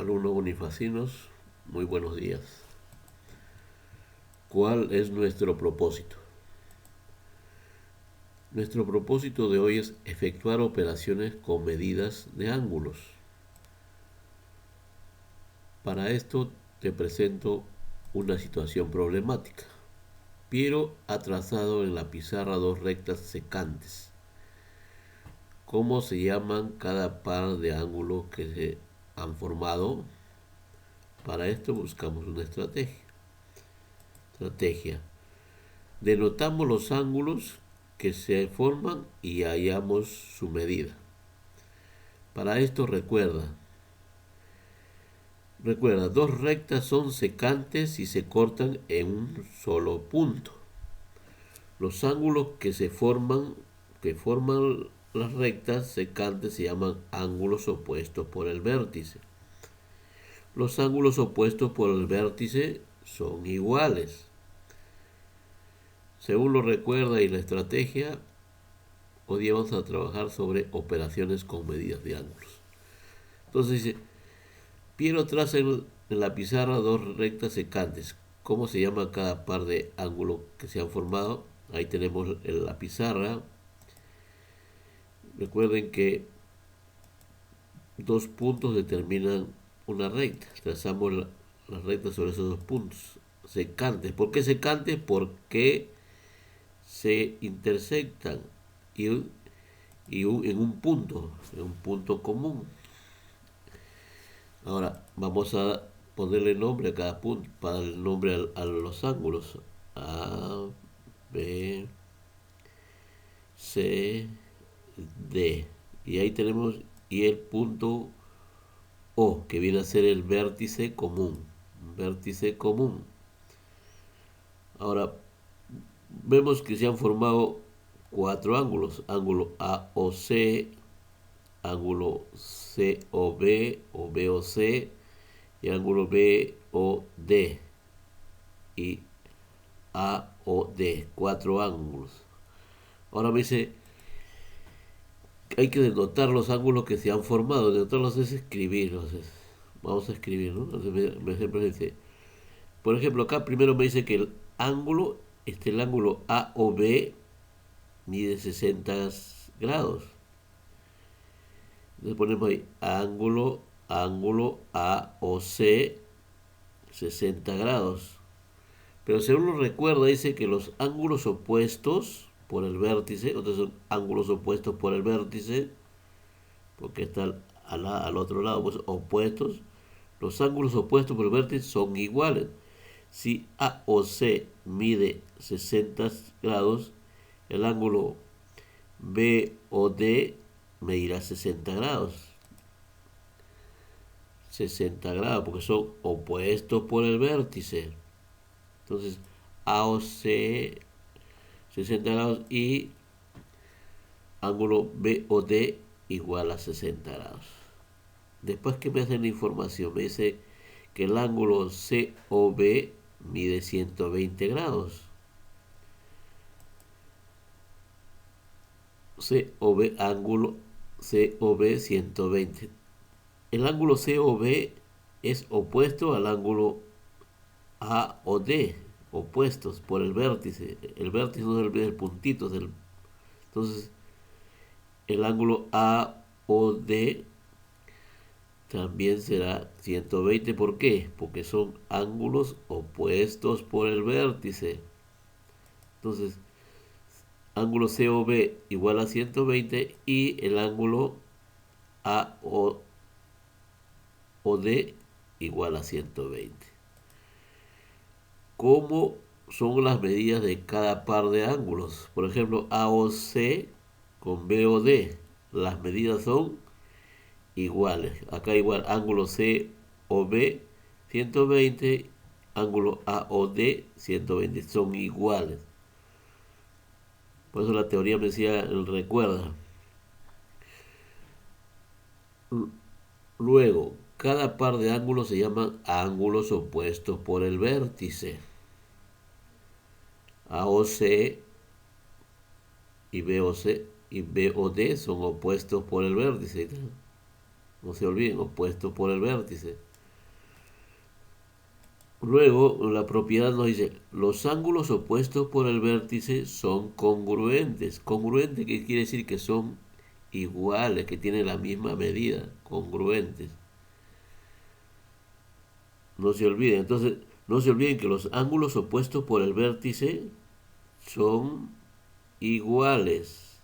Alumnos bonifacinos, muy buenos días. ¿Cuál es nuestro propósito? Nuestro propósito de hoy es efectuar operaciones con medidas de ángulos. Para esto te presento una situación problemática. Piero ha trazado en la pizarra dos rectas secantes. ¿Cómo se llaman cada par de ángulos que se han formado? Para esto buscamos una estrategia. Denotamos los ángulos que se forman y hallamos su medida. Para esto recuerda, dos rectas son secantes y se cortan en un solo punto. Los ángulos que forman las rectas secantes se llaman ángulos opuestos por el vértice. Los ángulos opuestos por el vértice son iguales. Según lo recuerda y la estrategia, hoy día vamos a trabajar sobre operaciones con medidas de ángulos. Entonces dice, Piero traza en la pizarra dos rectas secantes. ¿Cómo se llama cada par de ángulos que se han formado? Ahí tenemos la pizarra. Recuerden que dos puntos determinan una recta. Trazamos la recta sobre esos dos puntos. Secantes. ¿Por qué secantes? Porque se intersectan en un punto común. Ahora vamos a ponerle nombre a cada punto para darle nombre a los ángulos. A, B, C, D. Y ahí tenemos y el punto O, que viene a ser el vértice común. Vértice común. Ahora vemos que se han formado cuatro ángulos. Ángulo AOC, ángulo COB o BOC y ángulo BOD y AOD, cuatro ángulos. Ahora me dice, hay que denotar los ángulos que se han formado. Denotarlos es escribirlos. Vamos a escribir, ¿no? Entonces, por ejemplo, acá primero me dice que el ángulo AOB mide 60 grados. Entonces ponemos ahí ángulo AOC 60 grados. Pero según lo recuerda, dice que los ángulos opuestos por el vértice, otros son ángulos opuestos por el vértice, porque está al otro lado, pues opuestos. Los ángulos opuestos por el vértice son iguales. Si AOC mide 60 grados, el ángulo BOD medirá 60 grados. 60 grados, porque son opuestos por el vértice. Entonces, AOC 60 grados y ángulo BOD igual a 60 grados. Después que me hacen la información, me dice que el ángulo COB mide 120 grados. Ángulo COB 120. El ángulo COB es opuesto al ángulo AOD, opuestos por el vértice. El vértice no es el puntito. Entonces, el ángulo AOD también será 120. ¿Por qué? Porque son ángulos opuestos por el vértice. Entonces, ángulo COB igual a 120 y el ángulo AOD igual a 120. ¿Cómo son las medidas de cada par de ángulos? Por ejemplo, AOC con BOD. Las medidas son iguales. Acá igual, ángulo COB 120, ángulo AOD 120. Son iguales. Por eso la teoría me decía, recuerda. Luego, cada par de ángulos se llaman ángulos opuestos por el vértice. AOC y BOD son opuestos por el vértice. No se olviden, opuestos por el vértice. Luego, la propiedad nos dice, los ángulos opuestos por el vértice son congruentes. Congruente, que quiere decir que son iguales, que tienen la misma medida, congruentes. No se olviden, entonces, no se olviden que los ángulos opuestos por el vértice son iguales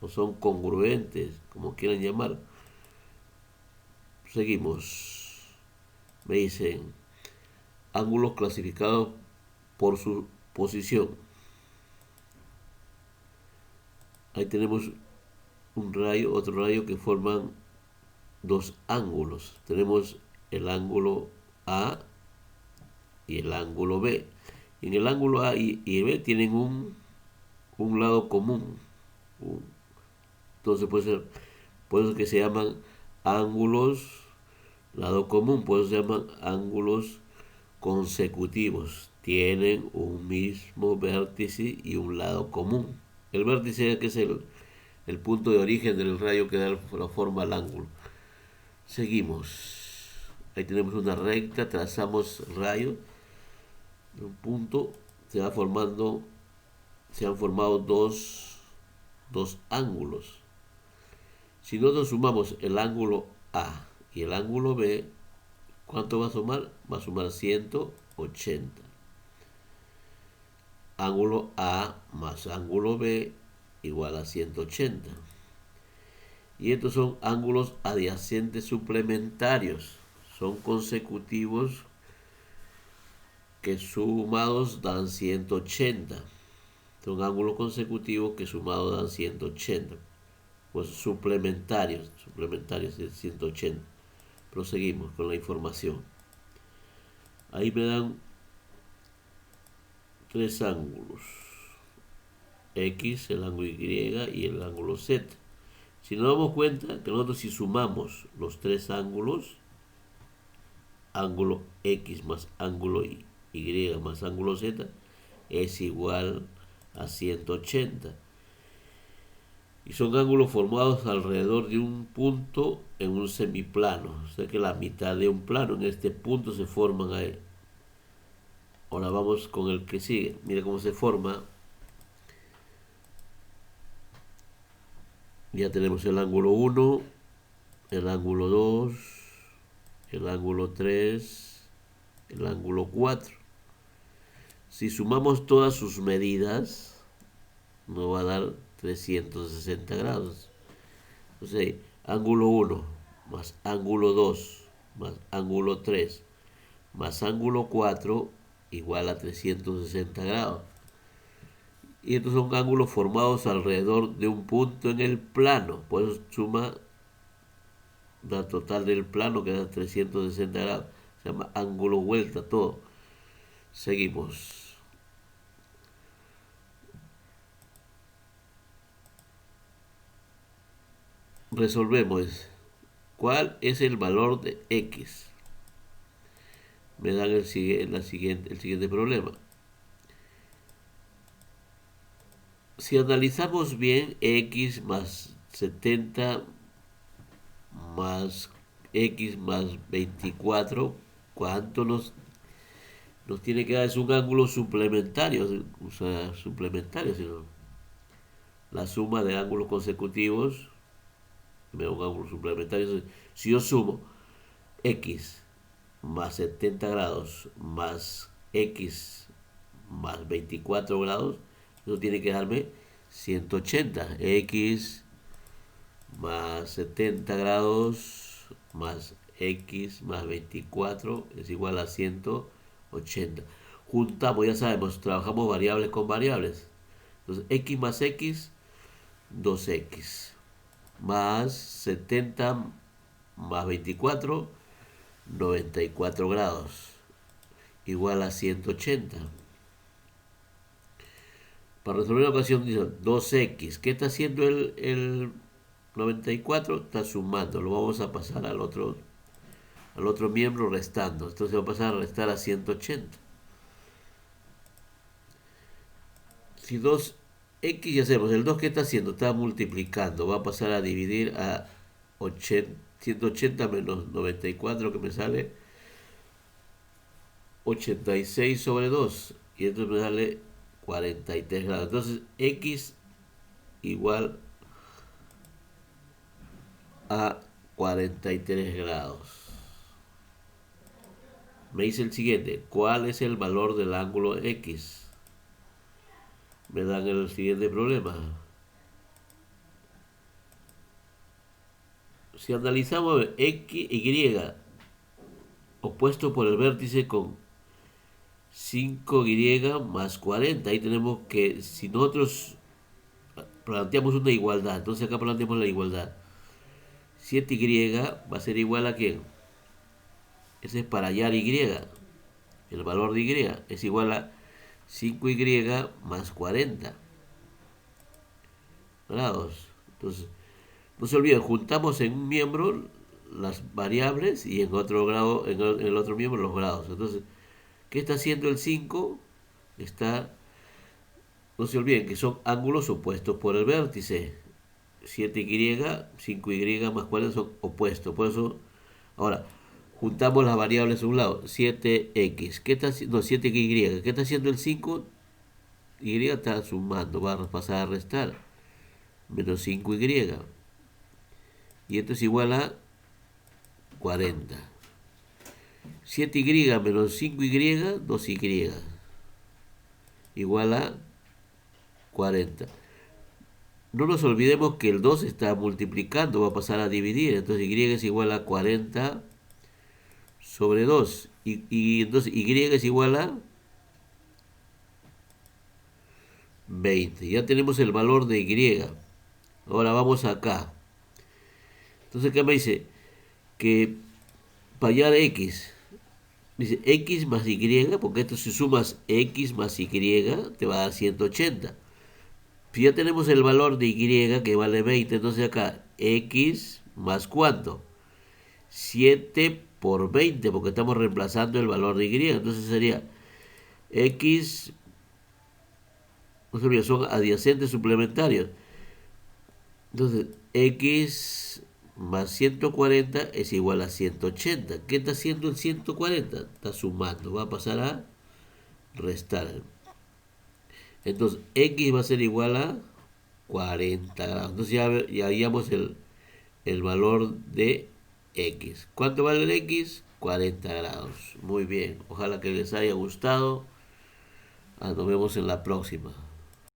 o son congruentes, como quieran llamar. Seguimos. Me dicen ángulos clasificados por su posición. Ahí tenemos un rayo, otro rayo que forman dos ángulos. Tenemos el ángulo A y el ángulo B. En el ángulo A y B tienen un lado común. Entonces puede ser, por eso que se llaman ángulos, lado común, por eso se llaman ángulos consecutivos. Tienen un mismo vértice y un lado común. El vértice que es el punto de origen del rayo que da la forma al ángulo. Seguimos. Ahí tenemos una recta, trazamos el rayo. De un punto se va formando, se han formado dos ángulos. Si nosotros sumamos el ángulo A y el ángulo B, ¿cuánto va a sumar? Va a sumar 180. Ángulo A más ángulo B igual a 180. Y estos son ángulos adyacentes suplementarios. Son consecutivos que sumados dan 180. Son ángulos consecutivos que sumados dan 180. Pues suplementarios de 180. Proseguimos con la información. Ahí me dan tres ángulos. X, el ángulo Y y el ángulo Z. Si nos damos cuenta que nosotros si sumamos los tres ángulos, ángulo X más ángulo Y más ángulo Z, es igual a 180. Y son ángulos formados alrededor de un punto en un semiplano. O sea que la mitad de un plano en este punto se forman ahí. Ahora vamos con el que sigue. Mira cómo se forma. Ya tenemos el ángulo 1, el ángulo 2, el ángulo 3, el ángulo 4. Si sumamos todas sus medidas, nos va a dar 360 grados. Entonces, ángulo 1 más ángulo 2 más ángulo 3 más ángulo 4 igual a 360 grados. Y estos son ángulos formados alrededor de un punto en el plano. Por eso suma la total del plano que da 360 grados. Se llama ángulo vuelta todo. Seguimos. Resolvemos. ¿Cuál es el valor de X? Me dan el siguiente problema. Si analizamos bien, X más 70 más X más 24, ¿cuánto nos tiene que dar? Es un ángulo suplementario, o sea, suplementario, sino la suma de ángulos consecutivos me da un ángulo suplementario. Si yo sumo X más 70 grados más X más 24 grados, eso tiene que darme 180. X más 70 grados más X más 24 es igual a 180. Juntamos, ya sabemos, trabajamos variables con variables. Entonces, X más X, 2X. Más 70 más 24, 94 grados. Igual a 180. Para resolver la ecuación dice 2x. ¿Qué está haciendo el 94? Está sumando. Lo vamos a pasar al otro miembro restando. Entonces va a pasar a restar a 180. Si 2x ya hacemos, el 2 ¿qué está haciendo? Está multiplicando. Va a pasar a dividir a 180 menos 94 que me sale 86 sobre 2. Y entonces me sale 43 grados. Entonces x igual a 43 grados. Me dice el siguiente, ¿cuál es el valor del ángulo X? Me dan el siguiente problema. Si analizamos X, Y, opuesto por el vértice con 5Y más 40, ahí tenemos que, si nosotros planteamos una igualdad, entonces acá planteamos la igualdad. 7Y va a ser igual a ¿quién? Ese es para hallar Y. El valor de Y es igual a 5Y más 40 grados. Entonces, no se olviden, juntamos en un miembro las variables y en otro grado, en el otro miembro los grados. Entonces, ¿qué está haciendo el 5? Está, no se olviden que son ángulos opuestos por el vértice. 7Y, 5Y más 40 son opuestos. Por eso, ahora, juntamos las variables a un lado. 7X. ¿Qué está haciendo? No, 7Y. ¿Qué está haciendo el 5? Y está sumando, va a pasar a restar. Menos 5Y. Y esto es igual a 40. 7Y menos 5Y, 2Y. Igual a 40. No nos olvidemos que el 2 está multiplicando, va a pasar a dividir. Entonces Y es igual a 40 sobre 2. Y entonces Y es igual a 20. Ya tenemos el valor de Y. Ahora vamos acá. Entonces acá me dice que para hallar X, dice X más Y, porque esto si sumas X más Y te va a dar 180. Si ya tenemos el valor de Y que vale 20, entonces acá X más ¿cuánto? 7 por 20, porque estamos reemplazando el valor de Y. Entonces sería X, no se olviden, son adyacentes suplementarios. Entonces X más 140 es igual a 180. ¿Qué está haciendo el 140? Está sumando, va a pasar a restar. Entonces X va a ser igual a 40 grados. Entonces ya hallamos el valor de X. ¿Cuánto vale el X? 40 grados. Muy bien. Ojalá que les haya gustado. Nos vemos en la próxima.